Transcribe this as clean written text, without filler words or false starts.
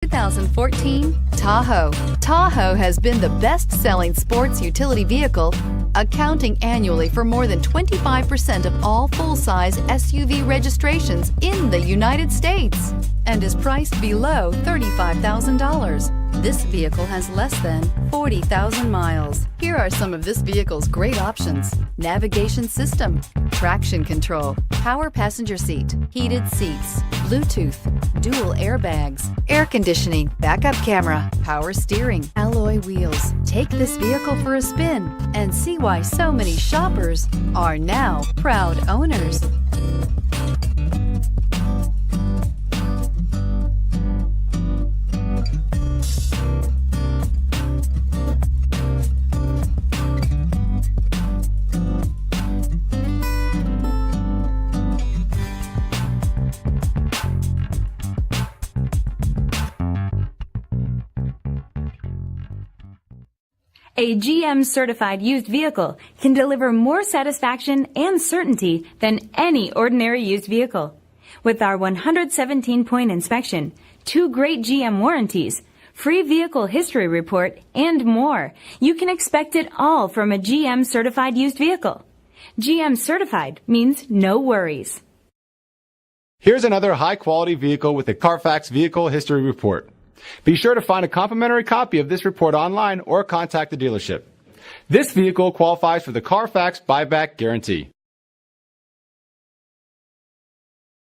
2014 Tahoe. Tahoe has been the best-selling sports utility vehicle, accounting annually for more than 25% of all full-size SUV registrations in the United States and is priced below $35,000. This vehicle has less than 40,000 miles. Here are some of this vehicle's great options: navigation system, traction control, power passenger seat, heated seats, Bluetooth, dual airbags, air conditioning, backup camera, power steering, alloy wheels. Take this vehicle for a spin and see why so many shoppers are now proud owners. A GM-certified used vehicle can deliver more satisfaction and certainty than any ordinary used vehicle. With our 117-point inspection, 2 great GM warranties, free vehicle history report, and more, you can expect it all from a GM-certified used vehicle. GM-certified means no worries. Here's another high-quality vehicle with a Carfax Vehicle History Report. Be sure to find a complimentary copy of this report online or contact the dealership. This vehicle qualifies for the Carfax Buyback Guarantee.